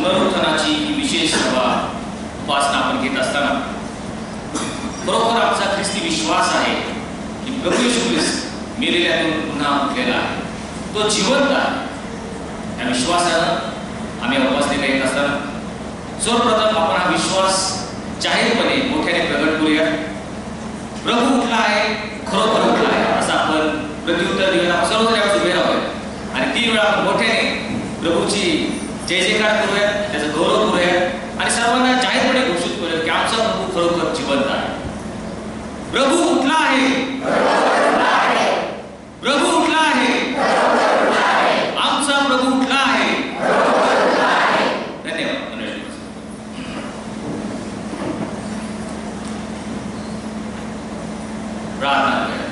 पुनरुत्थानाची विशेष सभा उपासना आपण घेत असताना बरोबर आमचा ख्रिस्ती विश्वास आहे की प्रभू येशू ख्रिस्त मेलेल्यातून पुन्हा उठलेला आहे, तो जिवंत आहे. या विश्वासानं आम्ही उपासनेला येत असताना सर्वप्रथम आपण हा विश्वास जाहीरपणे मोठ्याने प्रगट करूया. प्रभू उठला आहे, खरोखर उठला आहे असं आपण प्रत्युत्तर देऊया. आपण सर्वजण यावर उभे राहूया आणि 3 वेळा आपण मोठ्याने प्रभूची जय जयकार करूया, त्याचा गौरव करूया आणि सर्वांना जाहीरपणे घोषित करूया की आमचा प्रभू खरोखर जिवंत आहे. प्रभू उठला आहे, प्रभू उठला आहे, आमचा प्रभू उठला आहे. धन्यवाद. प्रार्थना करूया.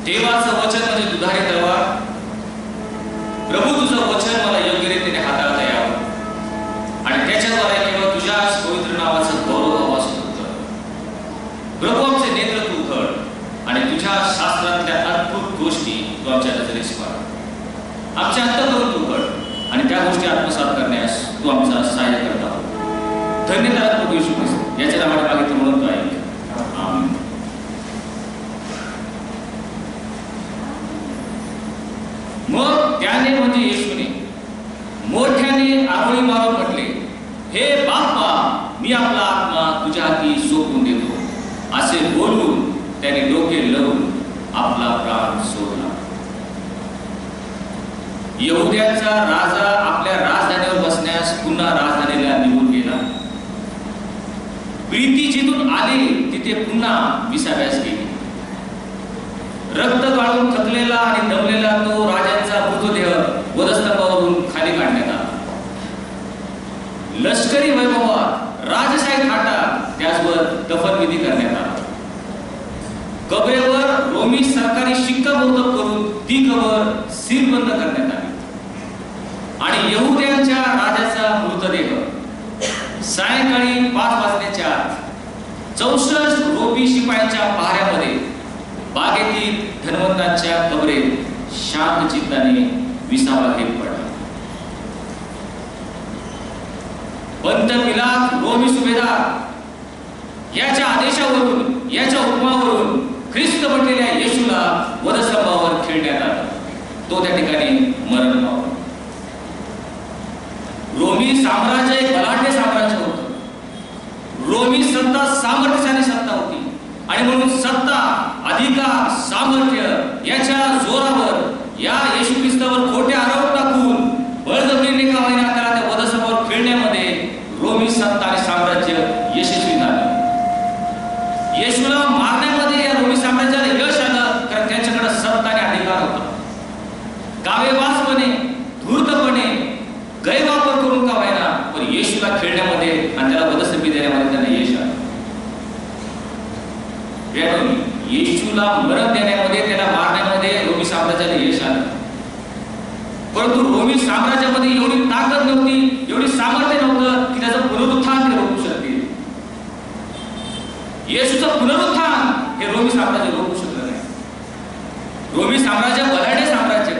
देवाचं वचन म्हणजे दुधारी तलवार. प्रभू तुझं वचन मला योग्य रीतीने हाताळता यावं आणि त्याच्याद्वारे केवळ तुझ्याच पवित्र नावाचं गौरव हवास होतं. प्रभू आमचे नेत्र तू उघड आणि तुझ्या शास्त्रातल्या अद्भुत गोष्टी तू आमच्या नजरेस पाड. आमच्या अंतःकरण तू उघड आणि त्या गोष्टी आत्मसात करण्यास तू आमचा सहाय्य करत आहोत. धन्यवाद प्रभू येशू ख्रिस्त. याच्या नावाने मागितलं म्हणून तो ऐक. आमेन. मग त्याने म्हणजे येशूने मोठ्याने आरोळी मारून म्हटले, हे बाप्पा, मी आपला आत्मा तुझ्या हाती सोपवून देतो. असे बोलून त्याने डोके लावून आपला प्राण सोडला. यहुद्यांचा राजा आपल्या राजधानीवर बसण्यास पुन्हा राजधानीला निघून गेला. प्रीती जिथून आली तिथे पुन्हा विसाव्यास गेली. रक्त गाळून थकलेला आणि दमलेला तो राजांचा मृतदेह वधस्तंभावरून खाली काढण्यात आला. लष्करी वैभवात राजशाही थाटात त्याचवर दफनविधी करण्यात आला. कबरेवर रोमी सरकारी शिक्कामोर्तब करून ती कबर सीलबंद करण्यात आली आणि यहुद्यांच्या राजाचा मृतदेह सायंकाळी 5 वाजण्याच्या 64 रोमी शिपायांच्या पहाऱ्यामध्ये बागेतील धनवंतांच्या कबरेत शांत चित्ताने विसावा घेत पडला. पंत पिलात रोमी सुभेदार याच्या आदेशावरून, याच्या हुकमावरून ख्रिस्त म्हटलेल्या येशूला वधस्तंभावर खिळण्यात आलं. तो त्या ठिकाणी मरण पावला. रोमी साम्राज्य एक बलाढ्य साम्राज्य होतं. रोमी सत्ता सामर्थ्याने सत्ता होती आणि म्हणून सत्ता, अधिकार, सामर्थ्य याच्या जोरावर या येशू ख्रिस्तावर खोटे आरोप टाकून बळजबरीने का होईना त्याला त्या वधस्तंभावर खिळण्यामध्ये रोमी सत्ता आणि साम्राज्य यशस्वी झालं. येशूला मारण्यामध्ये या रोमी साम्राज्याला यश आलं कारण त्यांच्याकडे सत्ता आणि अधिकार होता. कावेबाजपणे, धूर्तपणे, गैरवापर करून का होईना पण येशूला खिळण्यामध्ये आणि त्याला वधस्तंभी देण्यामध्ये त्यांना यश आलं. येशूला मरण देण्यामध्ये, त्याला मारण्यामध्ये रोमी साम्राज्याला यश आलं. परंतु रोमी साम्राज्यामध्ये एवढी ताकद नव्हती, एवढी सामर्थ्य नव्हतं की त्याचं पुनरुत्थान ते रोखू शकतील. येशूचं पुनरुत्थान हे रोमी साम्राज्य रोखू शकलं नाही. रोमी साम्राज्य बलाढ्य साम्राज्य,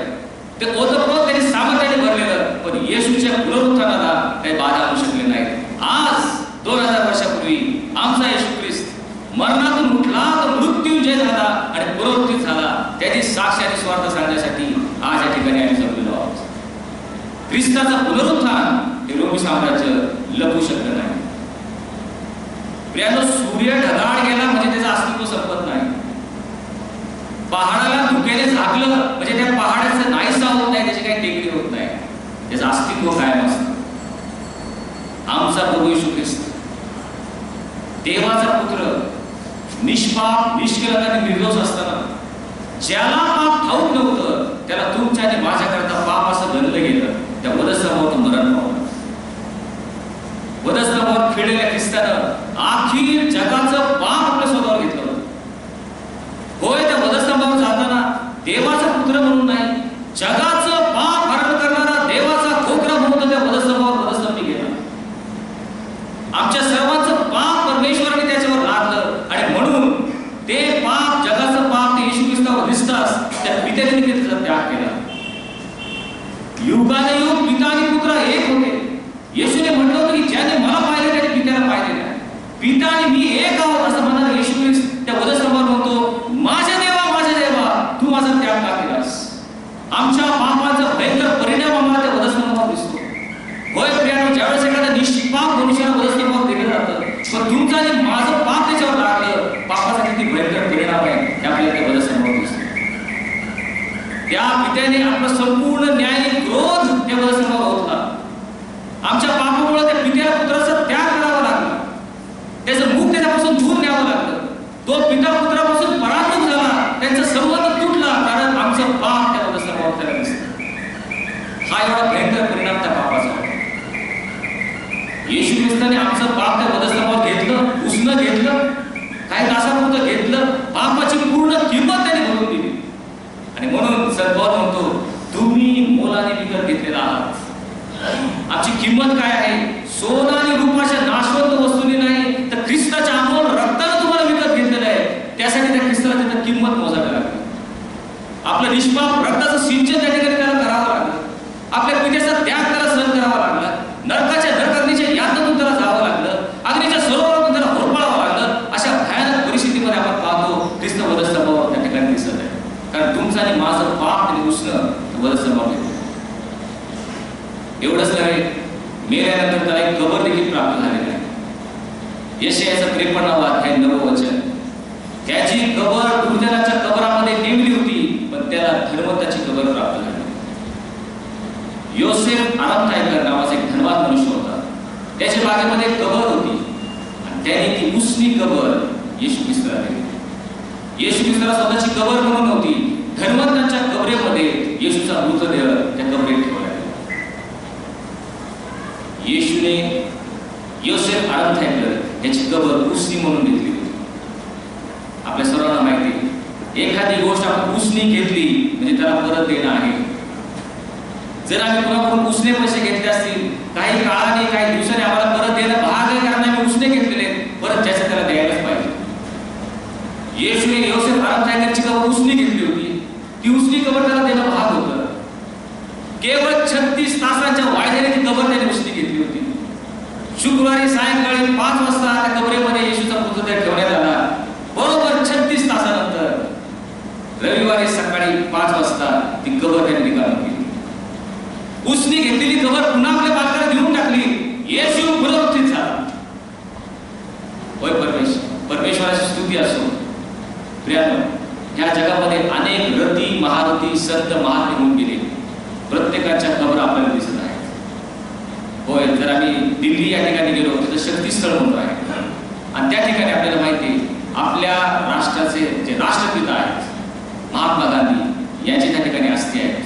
ते ओतप्रोत त्यांनी सामर्थ्याने भरलेलं, पण येशूच्या पुनरुत्थानाला काही बाधा आणू शकले नाही. आज 2000 वर्षापूर्वी आमचा येशू ख्रिस्त मरणातून उठला, तो मृत्युंजय झाला आणि पुनरुत्थित झाला. त्याची साक्ष आणि स्वार्थ सांगण्यासाठी आज या ठिकाणी आम्ही जमलेलो आहोत. ख्रिस्ताचं पुनरुत्थान हे रोमी साम्राज्य लपू शकलं नाही. प्रियानो, सूर्य ढगाळ गेला म्हणजे त्याचं अस्तित्व संपत नाही. पहाडाला धुक्याने झाकलं म्हणजे त्या पहाडाचं नाहीसा होत नाही, त्याची काही टेकडी होत नाही, त्याचं अस्तित्व कायम असतं. आमचा प्रभू येशू ख्रिस्त देवाचा पुत्र निष्पाप, निष्कलंक आणि निर्दोष असताना ज्याला पाप ठाऊक नव्हतं त्याला तुमच्या आणि माझ्याकरता पाप असं गणलं गेलं. त्या वधस्तंभावर मरण पावलं. वधस्तंभावर खिळलेल्या ख्रिस्तानं अखेर जगाचं पाप आपल्या स्वतःवर घेतलं होतं. होय, त्या वधस्तंभावर जाताना देवाचा पुत्र म्हणून नाही, जगाचं पाप हरण करणारा देवाचा खोकरा म्हणून त्या वधस्तंभावर वधस्तंभी गेला. आमच्या सर्वांचं पाप परमेश्वराने त्याच्यावर लादलं आणि म्हणून ते पाप, जगाचं पाप ते येशू ख्रिस्तावर दिसताच त्या पित्याने त्याचा त्याग केला. युगानुयुग पिता आणि पुत्र एक होते. येशूने म्हटलं होतं की ज्याने मला पाहिले त्याने पित्याला पाहिलेलं आहे. पिता आणि मी एक आहोत असं म्हणणारा येशू ख्रिस्त त्या वधस्तंभावर म्हणतो, माझ्या देवा तू माझा त्याग का केलास. आमच्या पापाचा भयंकर परिणाम आम्हाला त्या वधस्तंभावर दिसतो. होय प्रियानो, ज्यावेळेस एखादा निष्पाप मनुष्याला वधस्तंभावर दिलं जातं, पण तुमचं आणि माझं पाप त्याच्यावर लागलं, पापाचा किती भयंकर परिणाम आहे हे आपल्याला त्या वधस्तंभावर दिसतो. त्या पित्याने आपला संपूर्ण न्याय क्रोध त्या वधस्तंभावर होता. आमच्या पापामुळे त्या पित्याला पुत्राचा त्याग करावा लागला, त्याचं मुख त्याच्यापासून दूर न्यावं लागलं. तो पिता पुत्रापासून पराभूत झाला, त्यांचा संबंध तुटला, कारण आमचं पाप त्या वधस्तंभावर त्याला दिसलं. हा एवढा भयंकर परिणाम त्या पापाचा होता. येशू ख्रिस्ताने आमचं पाप त्या वधस्तंभावर घेतलं, पुसणं घेतलं, काही तासापुरतं घेतलं, पापाची पूर्ण किंमत त्याने भरून दिली. आणि म्हणून सद्भाव म्हणतो, तुम्ही मोलाने विकत घेतलेला आहात. आमची किंमत काय आहे? सोनं आणि रूपाच्या नाशवंत वस्तूंनी नाही, तर ख्रिस्ताच्या अमोल रक्ताने तुम्हाला विकत घेतलेलं आहे. त्यासाठी त्या ख्रिस्ताला तिथं किंमत मोजावी लागली. आपलं निष्पाप रक्ताचं सिंचन त्या ठिकाणी त्याला करावं लागलं. आपल्या पित्याचा त्याग त्याला सहन करावा लागला. नरकाच्या नरकाग्नीच्या यातून त्याला जावं लागलं. अग्नीच्या सरोवरातून त्याला होरपळावं लागलं. अशा भयानक परिस्थितीमध्ये आपण पाहतो ख्रिस्त वधस्तंभावर त्या ठिकाणी दिसत आहे. कारण तुमचं आणि माझं पाप आणि उसणं वधस्तंभावर घेतलं. एवढंच नव्हे, मेल्यानंतर त्याला एक कबर देखील प्राप्त झालेली आहे. यशायाचा 53 अध्याय 9 वचन, त्याची कबर दुर्जनाच्या कबरामध्ये नेमली होती, पण त्याला धर्मताची कबर प्राप्त झाली. योसेफ आरामदायकर नावाचा एक धनवान मनुष्य होता. त्याच्या बागेमध्ये एक कबर होती आणि त्याने ती उसनी कबर येशू ख्रिस्ताला दिली. येशू ख्रिस्ताला स्वतःची कबर म्हणून नव्हती, धर्मताच्या कबरेमध्ये येशूचा मृतदेह त्या कबरेत ठेवला. येशूने योसेफ आरामदायकर याची कबर उसनी म्हणून घेतली होती. आपल्या सर्वांना माहिती, एखादी गोष्ट आपण उसनी घेतली म्हणजे त्याला परत देणं आहे. जर आम्ही कोणाकडून उसने पैसे घेतले असतील, काही काळाने काही दिवसांनी आम्हाला परत देणं भाग आहे, कारण आम्ही उसने घेतलेले, परत त्याचं त्याला द्यायलाच पाहिजे. येशूने योसेफ आरामदायकरची कबर उसनी घेतली होती. ती उसनी कबर त्याला देणं भाग होतं. केवळ 36 तासांच्या वायद्याने ती कबर त्याने उसनी घेतली होती. शुक्रवारी सायंकाळी 5 वाजता त्या कबरेमध्ये येशूचा मृतदेह ठेवण्यात आला. बरोबर 36 तासानंतर रविवारी सकाळी 5 वाजता ती कबर त्याने निकामी केली. उसनी घेतलेली कबर पुन्हा आपल्या बालकाला देऊन टाकली. येशू पुनरुत्थित झाला. होय परमेश्वराची स्तुती असो. प्रियानो, ह्या जगामध्ये अनेक रती महारथी संत महात्मे होऊन गेले. प्रत्येकाच्या कबरा आपल्याला दिसत आहेत. होय, जर आम्ही दिल्ली या ठिकाणी गेलो तिथं शक्तीस्थळ म्हणून आहे आणि त्या ठिकाणी आपल्याला माहिती आहे आपल्या राष्ट्राचे जे राष्ट्रपिता आहेत महात्मा गांधी यांची त्या ठिकाणी अस्थी आहेत.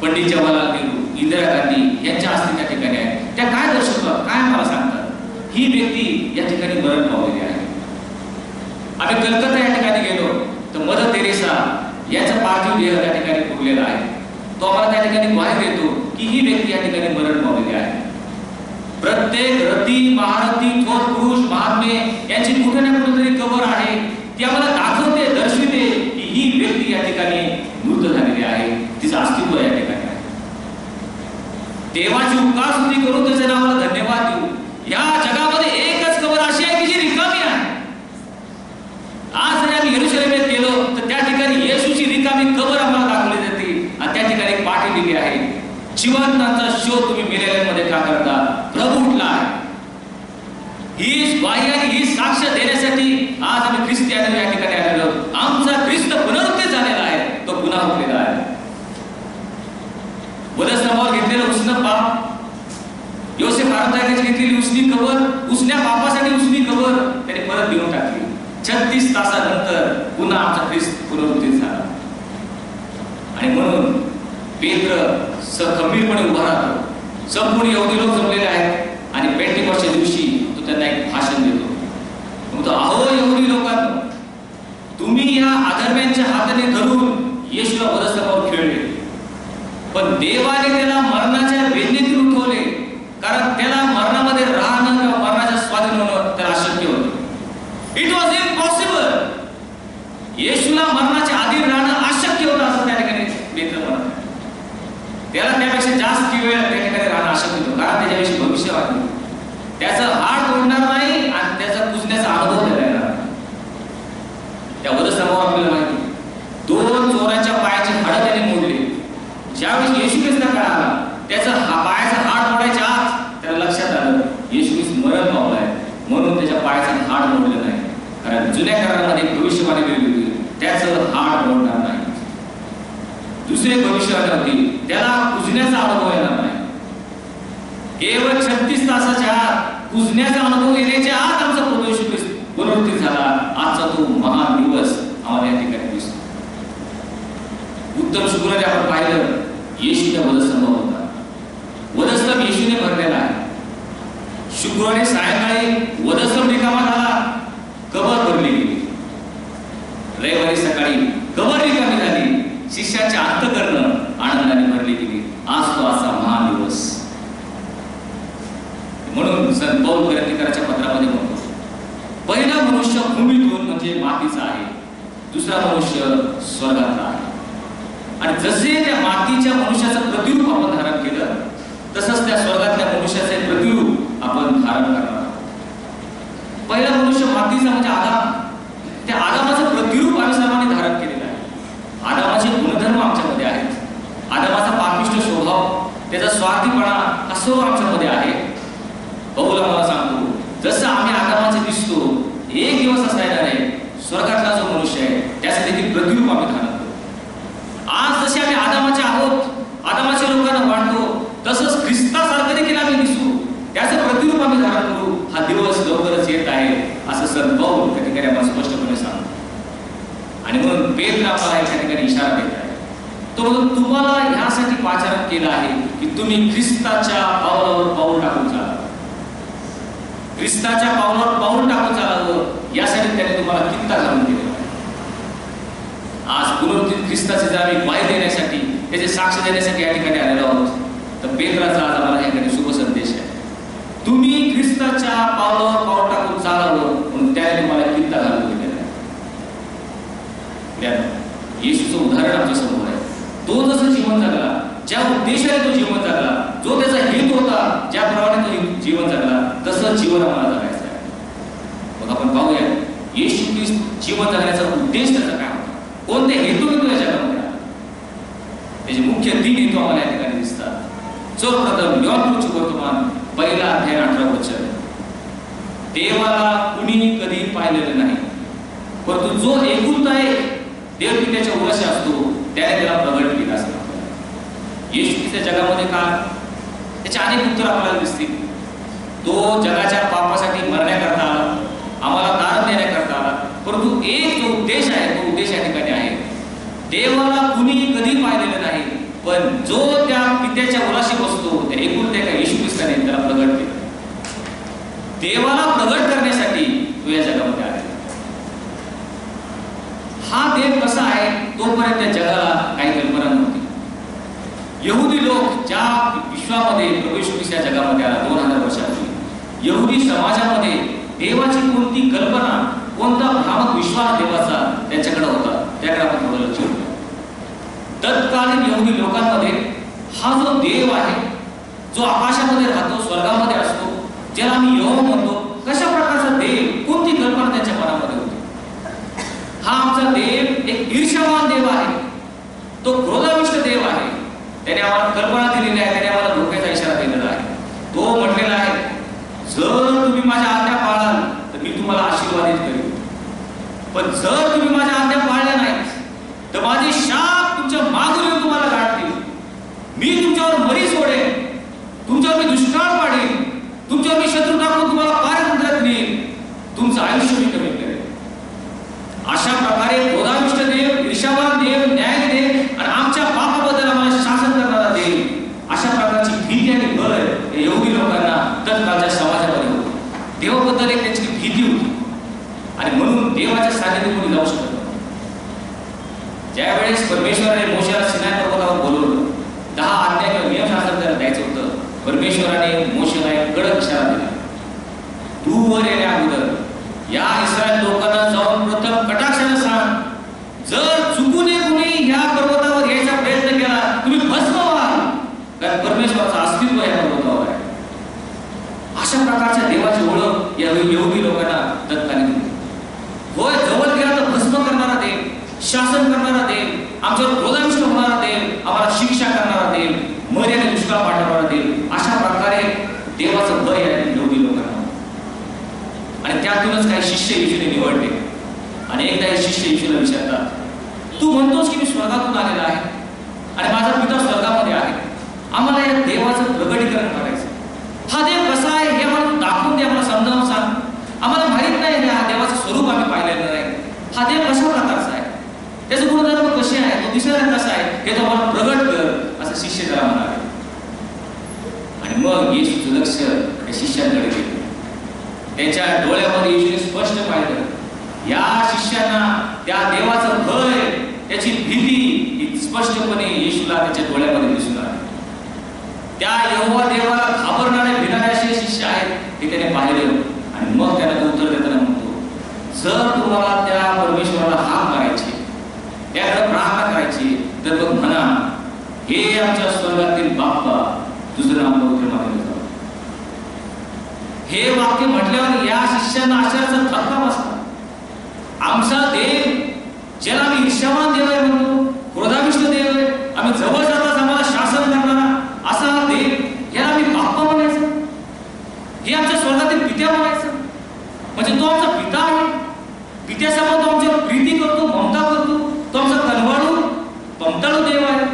पंडित जवाहरलाल नेहरू, इंदिरा गांधी यांच्या अस्थी त्या ठिकाणी आहेत. त्या काय दर्शवतात, काय आम्हाला सांगतात? ही व्यक्ती या ठिकाणी मरण पावलेली आहे. आम्ही कलकत्ता या ठिकाणी गेलो तर मदर तेरेसा यांचा पार्थिव देह त्या ठिकाणी पुरलेला आहे. तो आम्हाला त्या ठिकाणी ग्वाही देतो की ही व्यक्ती या ठिकाणी मरण पावलेली आहे. प्रत्येक रती महारथी थोर पुरुष महात्मे यांची कुठे ना कुठेतरी कबर आहे. ती आम्हाला दाखवते, दर्शविते की ही व्यक्ती या ठिकाणी मृत झालेली आहे, तिचं अस्तित्व या ठिकाणी आहे. देवाची उपकार स्तुती करून त्याच्या नावाला धन्यवाद देऊ. या जगामध्ये एकच कबर अशी आहे की जी रिकामी आहे. आज जर आम्ही येरुशलेमेत गेलो तर त्या ठिकाणी येशूची रिकामी कबर आम्हाला दाखवली जाते आणि त्या ठिकाणी एक पाटी लिहिली आहे, जिवंतांचा शोध तुम्ही मेलेल्यांमध्ये का करता, प्रभू उठला आहे. ही ग्वाही आणि ही साक्ष देण्यासाठी आज आम्ही ख्रिस्तियान या ठिकाणी आलेलो आहोत. आमचा ख्रिस्त पुनरुत्थित झालेला आहे, तो पुन्हा उठलेला आहे. वधस्तंभावर घेतलेलं उसनं पाप, योसेफ आरामदायकाची घेतलेली उसनी कबर, उसन्या पापासाठी उसनी कबर त्याने परत देऊन टाकली. 36 तासानंतर पुन्हा आमचा ख्रिस्त पुनरुत्थित झाला. आणि म्हणून पेत्र खंबीरपणे उभा राहतो. संपूर्ण यहुदी लोक जमलेले आहेत आणि पेंटेकॉस्टच्या दिवशी तो त्यांना एक भाषण देतो. म्हणतो, अहो यहुदी लोकांनो, तुम्ही या अधर्म्यांच्या हाताने धरून येशूला वधस्तंभावर खेळले, पण देवाने त्याला मरणाच्या वेदनेतून उठवले, कारण त्याला मरणामध्ये राहणं किंवा मरणाच्या स्वाधीन होणं त्याला अशक्य होतं. It was impossible. येशूला मरणाच्या अधीन राहणं अशक्य होतं असं त्या ठिकाणी पेत्र म्हणत. त्याला जास्ती वेळ त्या ठिकाणी राहणं अशक्य होतं, कारण त्याच्याविषयी भविष्यवाणी त्याचं हाड तोडणार नाही आणि त्याचा कुजण्याचा अनुभव त्याला येणार नाही. त्या वधस्तंभावर आपल्याला माहिती 2 चोरांच्या पायाची हाडं त्याने मोडली. ज्यावेळी येशू ख्रिस्ता काळ आला त्याचं पायाचं हाड मोडायच्या आत त्याला लक्षात आलं येशू ख्रिस्त मरण पावलाय, म्हणून त्याच्या पायाचं हाड मोडलं नाही. कारण जुन्या करारामध्ये भविष्यवाणी केली होती त्याचं हाड मोडणार नाही. दुसरे भविष्यवाणी होती त्याला कुजण्याचा अनुभव येणार नाही. केवळ 36 तासाच्या आत कुजण्याचा अनुभव येण्याच्या आत आमचा प्रभू येशू ख्रिस्त पुनरुत्थित झाला. आजचा तो महान दिवस आम्हाला या ठिकाणी दिसतो. उत्तम शुक्रवारी आपण पाहिलं येशूचा वधस्तंभ होता. वधस्तंभ येशूने भरलेला आहे. शुक्रवारी सायंकाळी वधस्तंभ रिकामा झाला, कबर भरली गेली. रविवारी सकाळी कबर रिकामी झाली, शिष्याच्या अंतःकरण आनंदाने भरली गेली. आज तो असा महान दिवस. म्हणून संत पौल कोरिन्थीकरांच्या पत्रामध्ये म्हणतो पहिला मनुष्य भूमीतून म्हणजे मातीचा आहे, दुसरा मनुष्य स्वर्गातला आहे. आणि जसे त्या मातीच्या मनुष्याचं प्रतिरूप आपण धारण केलं तसंच त्या स्वर्गातल्या मनुष्याचे प्रतिरूप आपण धारण करणार आहोत. पहिला मनुष्य मातीचा म्हणजे आदाम. त्या आदामाचं प्रतिरूप आम्ही सर्वांनी धारण केलेलं आहे. आदामाचे गुणधर्म आमच्यामध्ये आहेत. आदामाचा पापिष्ट स्वभाव, त्याचा स्वार्थीपणा हा सर्व आमच्यामध्ये आहे. पौल आम्हाला सांगतो जसं आम्ही आदामाचे दिसतो, एक दिवस असा येणार आहे स्वर्गातला जो मनुष्य आहे त्याचं देखील प्रतिरूप आम्ही धारण करतो. आज जसे आम्ही आदामाचे आहोत, आदामाच्या लोकांना वाढतो, तसंच ख्रिस्तासारखं देखील आम्ही दिसू, त्याचं प्रतिरूप आम्ही धारण करू. हा दिवस लवकरच येत आहे असं संत पौल त्या ठिकाणी आम्हाला स्पष्टपणे सांगतो. आणि म्हणून पेत्र आम्हाला या ठिकाणी इशारा देत आहे. तो तुम्हाला ह्यासाठी पाचारण केलं आहे की तुम्ही ख्रिस्ताच्या पावलावर पाऊल टाकून चाला. ख्रिस्ताच्या पावलावर पाऊल टाकून चालावं यासाठी त्याने तुम्हाला कित्ता घालून दिलेला आहे. आज पुनरुत्थित ख्रिस्ताचे जर आम्ही ग्वाही देण्यासाठी, त्याचे साक्ष देण्यासाठी या ठिकाणी आलेलो आहोत, तर पेत्राचा आज आम्हाला या ठिकाणी शुभ संदेश आहे. तुम्ही ख्रिस्ताच्या पावलावर पाऊल टाकून चालावं म्हणून त्याने तुम्हाला कित्ता घालून दिलेला आहे. येशूचं उदाहरण आमच्या समोर आहे. तो जसं जीवन जगला, ज्या उद्देशाने तो जीवन जगला, जो त्याचा हेतू होता, ज्याप्रमाणे तो जीवन जगला, तसं जीवन आम्हाला जगायचं आहे. मग आपण पाहूया येशू ख्रिस्त जीवन जगण्याचा उद्देश त्याचा काय होता, कोणते हेतू या जगामध्ये आला. त्याचे मुख्य 3 हेतू आम्हाला या ठिकाणी दिसतात. सर्वप्रथम योहानचे वर्तमान 1 अध्याय 18 वचन, देवाला कुणी कधी पाहिलेलं नाही, परंतु जो एकुलता एक देव पित्याच्या उराशी असतो त्याने त्याला प्रगट केला असं. येशू ख्रिस्त जगामध्ये का, त्याचे अनेक उत्तर आपल्याला दिसतील. तो जगाच्या पापासाठी मरण्याकरता आला, आम्हाला दान देण्याकरता आला, परंतु एक जो उद्देश आहे तो उद्देश या ठिकाणी आहे. देवाला कुणी कधी पाहिलेलं नाही, पण जो त्या पित्याच्या उराशी बसतो त्या एकुलत्या एका येशू ख्रिस्ताने त्याला प्रगट केलं. देवाला प्रगट करण्यासाठी तो या जगामध्ये आला. हा देव कसा आहे तोपर्यंत त्या जगाला काही कल्पना नव्हती. यहुदी लोक ज्या विश्वामध्ये प्रभू येशू ख्रिस्त या जगामध्ये आला 2000 वर्षापूर्वी, यहुदी समाजामध्ये देवाची कोणती कल्पना, कोणता भ्रामक विश्वास देवाचा त्यांच्याकडे होता त्याकडे आपण थोडं लक्ष देऊ. तत्कालीन यहुदी लोकांमध्ये हा जो देव आहे, जो आकाशामध्ये राहतो, स्वर्गामध्ये असतो, ज्याला आम्ही यहोवा म्हणतो, कशा प्रकारचा देव, कोणती कल्पना त्यांच्या मनामध्ये होती. हा आमचा देव एक ईर्ष्यावान देव आहे, तो क्रोधाविष्ट देव आहे. त्याने आम्हाला कल्पना दिलेली आहे, त्याने आम्हाला धोक्याचा इशारा दिलेला आहे. तो म्हटलेला आहे जर तुम्ही माझ्या आज्ञा पाळाल तर मी तुम्हाला आशीर्वादित करेन, पण जर तुम्ही माझ्या आज्ञा पाळल्या नाहीत तर माझे शाप तुमच्या मागून येऊन तुम्हाला गाठतील. मी तुमच्यावर मरी सोडेन, तुमच्यावर मी दुष्काळ पाडेन, तुमच्यावर मी शत्रू टाकून तुम्हाला पारसमुद्रात नेईन, तुमचं आयुष्य मी कमी करेन. अशा प्रकारे क्रोधाविष्ट देव, ईर्ष्यावान देव, न्याय देव आणि आमच्या पापाबद्दल आम्हाला शासन करणारा देव, अशा प्रकारची भीती आणि भय यहुदी लोकांना तत्काळच्या समाजामध्ये होती. देवाबद्दल एक त्यांची भीती होती आणि म्हणून देवाच्या सानिध्यात कोणी जाऊ शकत नव्हतं. ज्यावेळेस परमेश्वराने मोशेला सिनाय पर्वतावर बोलवलं, 10 आज्ञा किंवा नियमशास्त्र त्याला द्यायचं होतं, परमेश्वराने मोशेला एक कडक इशारा दिला. तू वर येण्या अगोदर या इस्रायल लोकांना जाऊन प्रथम कटाक्षाने सांग, जर चुकून कुणी या पर्वतावर यायचा प्रयत्न केला तुम्ही भस्म व्हाल, कारण परमेश्वराचा म्हणूनच काही शिष्य येशूने निवडले. आणि एकदा हे शिष्य येशूला विचारतात, तू म्हणतोस की मी स्वर्गातून आलेला आहे आणि माझा पिता स्वर्गामध्ये आहे, आम्हाला या देवाचं प्रगटीकरण करायचं. हा देव कसा आहे हे आम्हाला दाखवून दे, आम्हाला समजावून सांग. आम्हाला माहित नाही हा देवाचं स्वरूप आम्ही पाहिलेलं नाही. हा देव कशा प्रकारचा आहे, त्याचे गुणधर्म कसे आहे, तो दिसायला कसा आहे हे तो आम्हाला प्रगट कर, असं शिष्य त्याला म्हणाले. आणि मग येशूचं लक्ष त्या शिष्यांकडे गेलं. त्यांच्या डोळ्यामध्ये येशूने स्पष्ट पाहिलं. या शिष्यांना त्या देवाचं भय, त्याची भीती ही स्पष्टपणे येशूला त्याच्या डोळ्यामध्ये दिसून आली. त्या यहोवा देवाला घाबरणारे भिणारे असे शिष्य आहेत हे त्याने पाहिलं. आणि मग त्याला उत्तर देताना म्हणतो, जर तुम्हाला त्या परमेश्वराला हाक मारायची, त्याकडे प्रार्थना करायची, तर मग म्हणा, हे आमच्या स्वर्गातील बाप्पा, तुझं नाम पवित्र मानलं जावं. हे वाक्य म्हटल्यावर या शिष्यांना आश्चर्याचा धक्का बसला. आमचा देव, ज्याला आम्ही ईर्ष्यावान देव आहे म्हणतो, क्रोधाविष्ट देव आहे, आम्ही जवळ जाताच आम्हाला शासन करणारा असा देव, याला आम्ही बाप्पा म्हणायचं, हे आमच्या स्वर्गातील पित्या म्हणायचं. म्हणजे तो आमचा पिता आहे. पित्यासमोर तो आमच्यावर प्रीती करतो, ममता करतो. तो आमचा कनवाळू पंताळू देव आहे,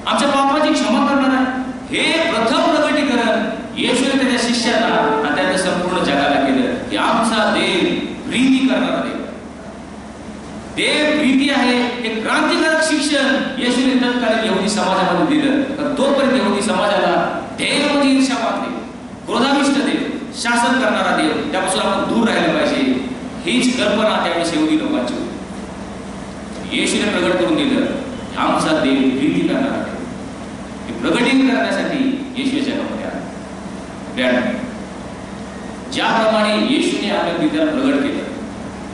आमच्या पापाची क्षमा करणार आहे. हे प्रथम प्रगटीकरण येशूने त्याच्या शिष्यांना आणि त्याच्या संपूर्ण जगाला केलं की आमचा देव प्रीती करणारा देव. देव प्रीती आहे हे क्रांतिकारक शिक्षण येशूने तत्कालीन यहुदी समाजामध्ये दिलं. तर तोपर्यंत यहुदी समाजाला देव म्हणजे ईर्ष्यावान देव, क्रोधाविष्ट देव, शासन करणारा देव, त्यापासून आपण दूर राहिलं पाहिजे, हीच कल्पना त्यावेळेस यहुदी लोकांची होती. येशूने प्रगट करून दिलं आमचा देव प्रीती करणारा देव. हे प्रगटीकरण करण्यासाठी येशू जगामध्ये आला. ज्याप्रमाणे येशूने आपल्या पित्याला प्रगट केलं,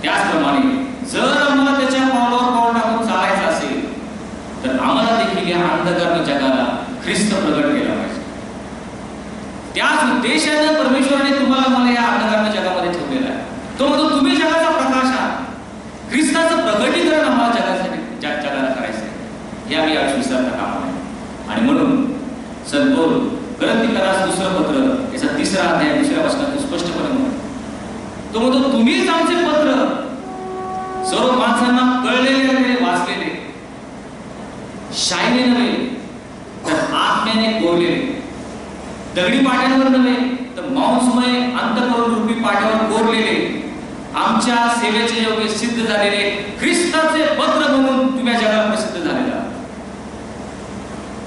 त्याचप्रमाणे जर आम्हाला त्याच्या पावलावर पाऊल टाकून चालायचं असेल तर आम्हाला देखील या अंधकार जगाला ख्रिस्त प्रगट केला पाहिजे. त्याच उद्देशाने परमेश्वराने तुम्हाला मला या अंधकार जगामध्ये ठेवलेला आहे. तो म्हणतो तुम्ही जगाचा प्रकाश आहात. ख्रिस्ताचं प्रगटीकरण आम्हाला जगाला करायचं आहे. हे आम्ही आज विसरता कामा नये. आणि म्हणून संत पौल गलतीकरास दुसरं पत्र याचा 3रा अध्याय 2ऱ्या वचनात स्पष्टपणे म्हणतो, तो म्हणतो तुम्हीच आमचे पत्र सर्व माणसांना कळलेले वाचलेले, शाईने नव्हे तर आत्म्याने कोरलेले, दगडी पाट्यांवर नव्हे तर मांसमय अंतःकरण रूपी पाट्यावर कोरलेले, आमच्या सेवेचे योग्य सिद्ध झालेले ख्रिस्ताचे पत्र म्हणून तुम्ही जगाला प्रसिद्ध झालेला.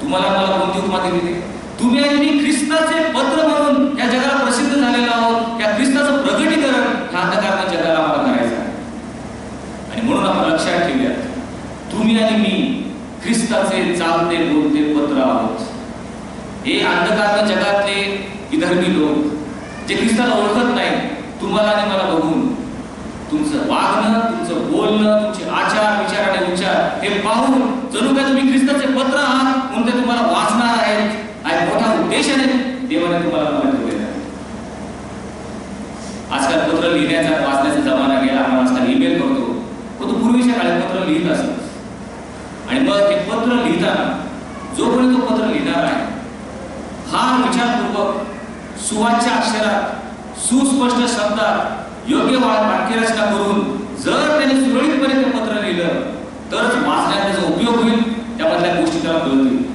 तुम्हाला मला कोणती उपमा दिली? तुम्ही आणि मी ख्रिस्ताचे पत्र म्हणून या जगाला प्रसिद्ध झालेलो आहोत. या ख्रिस्ताचं प्रगटीकरण ह्या अंधकार जगाला आम्हाला करायचं आहे. आणि म्हणून आपण लक्षात ठेवूया, तुम्ही आणि मी ख्रिस्ताचे चालते बोलते पत्र आहोत. हे अंधकार जगातले विधर्मी लोक जे ख्रिस्ताला ओळखत नाही, तुम्हाला आणि मला बघून तुमचं वागणं, तुमचं बोलणं, तुमचे आचार विचार आणि विचार हे पाहून जणू काय तुम्ही ख्रिस्ताचे पत्र आहात म्हणून ते तुम्हाला वाचणार आहेत. आणि मोठा उद्देशाने देवाने तुम्हाला मला ठेवलेला आहे. आजकाल पत्र लिहिण्याचा वाचण्याचा जमाना गेला. आपण आजकाल ईमेल करतो, पण तो पूर्वीच्या काळात पत्र लिहित असत. आणि मग ते पत्र लिहिताना जोपर्यंत तो पत्र लिहिणार आहे हा विचारपूर्वक सुवाच्य अक्षरात सुस्पष्ट शब्दात योग्य वाक्यरचना करून जर त्याने सुरळीतपणे ते पत्र लिहिलं तरच वाचण्यात त्याचा उपयोग होईल, त्यामधल्या गोष्टी त्याला कळतील.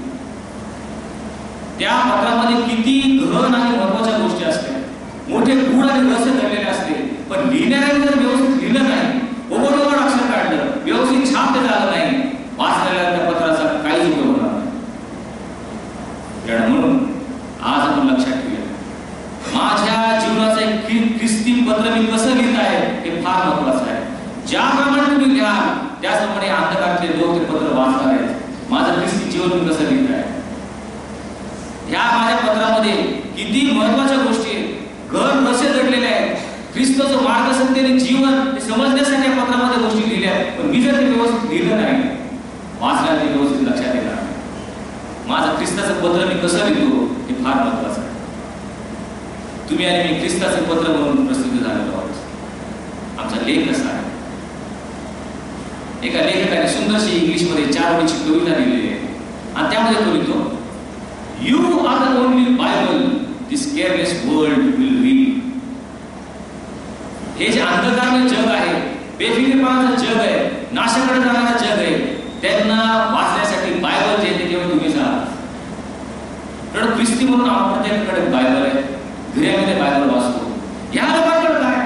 त्या पत्रामध्ये किती गहन आणि महत्वाच्या गोष्टी असतात, मोठे गूढ आणि रहस्य दडलेले असते, पण लिहिणाऱ्याने जर व्यवस्थित लिहिलं नाही, ओबडधोबड अक्षर काढलं, व्यवस्थित छाप ते झालं नाही, वाचलेल्या त्या पत्राचा काहीच उपयोग होणार नाही. म्हणून आज आपण लक्षात ठेवूया, माझ्या जीवनाचं एक ख्रिस्ती पत्र मी कसं लिहित आहे हे फार महत्वाचं आहे. ज्याप्रमाणे तुम्ही लिहाल त्याचप्रमाणे अंधकारातले लोक ते पत्र वाचणार आहेत. माझं ख्रिस्ती जीवन मी कसं लिहित आहे, ह्या माझ्या पत्रामध्ये किती महत्वाच्या गोष्टी आहेत, घर कसे दडलेले आहेत, ख्रिस्ताचं मार्गसत्यने जीवन हे समजण्यासाठी या पत्रामध्ये गोष्टी लिहिल्या आहेत. पण मी जर ते व्यवस्थित लिहिलं नाही, वाचण्यात ते व्यवस्थित लक्षात येणार नाही. माझं ख्रिस्ताचं पत्र मी कसं लिहितो हे फार महत्वाचं आहे. तुम्ही आणि मी ख्रिस्ताचे पत्र म्हणून प्रसिद्ध झालेलो आहोत. आमचा लेख कसा आहे? एका लेखकाने सुंदरशी इंग्लिशमध्ये 4 ओळीची कविता लिहिलेली आहे आणि त्यामध्ये तो लिहितो, You are the only Bible this careless world will read. हे जे अंधकारमय जग आहे, बेफिकीरपणाचं जग आहे, नाशाकडे जाणारं जग आहे, त्यांना वाचण्यासाठी बायबल जे ते केवळ तुम्हीच आहात. कारण ख्रिस्ती म्हणून आपण प्रत्येकाकडे बायबल आहे, घरामध्ये बायबल वाचतो. या लोकांकडे काय,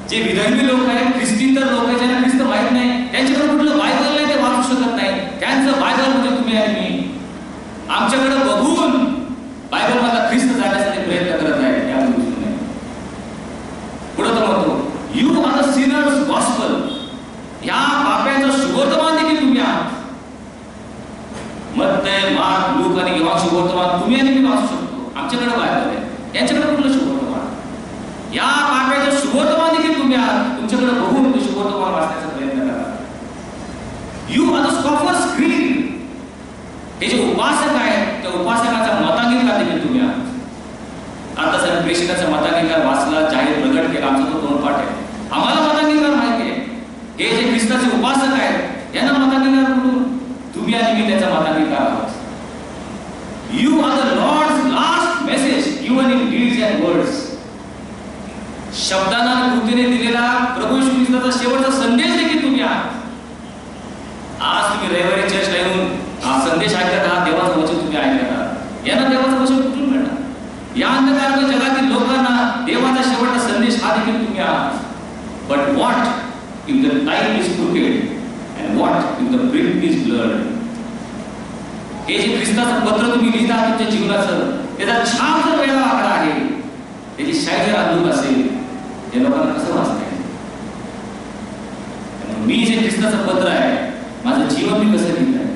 जे विधर्मी लोक आहेत, ख्रिस्ती तर लोक आहेत ज्यांना ख्रिस्त माहित नाही, त्यांच्याकडे कुठलं बायबल नाही, ते वाचू शकत नाही. त्यांचं बायबल म्हणजे तुम्ही आणि मी. आमच्याकडे बघून बायबल मला ख्रिस्त जाण्यासाठी प्रयत्न करत आहे. या गोष्टीने पुढे तो म्हणतो, you are the sinner's gospel. या पाप्याचं शुभवर्तमान देखील तुम्ही आहात. मत्तय, मार्क, लूक आणि योहान शुभवर्तमान तुम्ही आणि मी वाचू शकतो. आमच्याकडे बायबल आहे, यांच्याकडे कुठलं शुभवर्तमान? या पाप्याचं शुभवर्तमान देखील तुम्ही आहात. तुमच्याकडे बघून ते शुभवर्तमान वाचण्याचा प्रयत्न करा. यू आर द स्कॉफर्स क्रीड. हे जे उपासक आहेत, त्या उपासकाचा मतांगीकार देखील तुम्ही आहात. आता सर प्रेषकाचा मतांगीकार वाचला, जाहीर प्रकट केला, आमचा तो तोंडपाठ आहे. आम्हाला मतांगीकार माहिती आहे. हे जे ख्रिस्ताचे उपासक आहेत, यांना मतांगीकार कुठून? तुम्ही आणि मी त्याचा मतांगीकार आहोत. You are the Lord's last message given in deeds and words. शब्दांना आणि कृतीने दिलेला प्रभू येशू ख्रिस्ताचा शेवटचा संदेश देखील तुम्ही आहात. आज तुम्ही रविवारी चर्चला येऊन हा संदेश ऐकत आहात, देवाचं वचन तुम्ही ऐकत आहात. यांना देवाचं वचन कुठून मिळणार? या अंधकारमय जगातील लोकांना देवाचा शेवटचा संदेश हा देखील तुम्ही आहात. But what if the time is crooked and what if the brick is blood. हे जे ख्रिस्ताचं पत्र तुम्ही लिहिता तुमच्या जीवनाचं, त्याचा छान जर वेगळा आकडा आहे, त्याची शाही जर अंधुक असेल, या लोकांना कसं वाचता येईल? मी जे ख्रिस्ताचं पत्र आहे, माझं जीवन मी कसं लिहिलं आहे,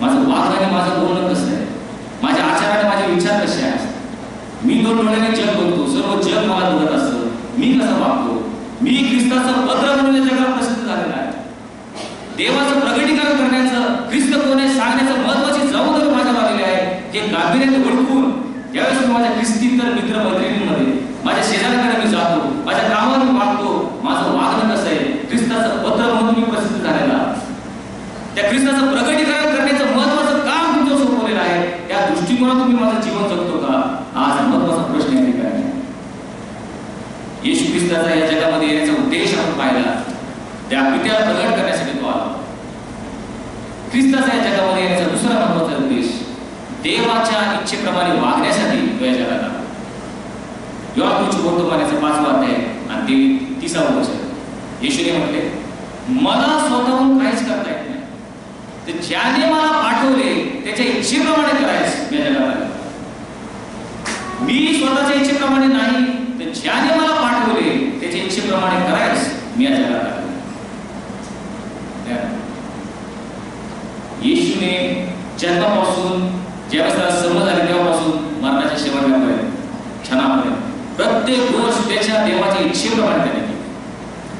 माझं वागणं आणि माझं बोलणं कसं आहे, माझ्या आचाराने माझे विचार कसे आहेत. मी दोन डोळ्याने जग बघतो, सर्व जग मला बघत असतं. मी कसं वागतो? मी ख्रिस्ताचं पत्र म्हणून या जगात प्रसिद्ध झालेलं आहे. देवाचं प्रगटीकरण करण्याचं, ख्रिस्त कोण आहे सांगण्याचं महत्वाची जबाबदारी माझ्या आलेली आहे. हे गांभीर्याने ओळखून ज्यावेळेस मी माझ्या ख्रिस्तीतर मित्र मैत्रिणींमध्ये, माझ्या शेजाऱ्यांकडे मी जातो, माझ्या कामावर मी वागतो, माझं वागणं कसं आहे, ख्रिस्ताचं पत्र म्हणून मी प्रसिद्ध झालेला. त्या ख्रिस्ताचं प्रगटीकरण करण्याचं महत्वाचं काम तुमचं सोपवलेलं आहे. त्या दृष्टिकोनातून तुम्ही माझं जीवन जगतो का? आज महत्वाचा प्रश्न आहे. काय येशू ख्रिस्ताचा या जगामध्ये येण्याचा उद्देश आपण पाहिला, त्या पित्याला प्रगट करण्यासाठी तो आला. ख्रिस्ताचा या जगामध्ये येण्याचा दुसरा महत्वाचा उद्देश देवाच्या इच्छेप्रमाणे वागण्यासाठी तो या जगात आला. योहान शुभवर्तमानाचा 5वा अध्याय आणि ते 30वा वचन. येशूने म्हटले, मला स्वतःहून काहीच करता येत नाही, तर ज्याने मला पाठवले त्याच्या इच्छेप्रमाणे करायचं या जगात आला. मी स्वतःच्या इच्छेप्रमाणे नाही, तर ज्याने मला पाठवले त्याच्या इच्छेप्रमाणे करायचं मी या जगात आलो. येशूने जन्मापासून ज्यावेळेस त्याला समज आली तेव्हापासून मरणाच्या शेवटपर्यंत, क्षणापर्यंत प्रत्येक गोष्ट त्याच्या देवाच्या इच्छेप्रमाणे त्याने केली.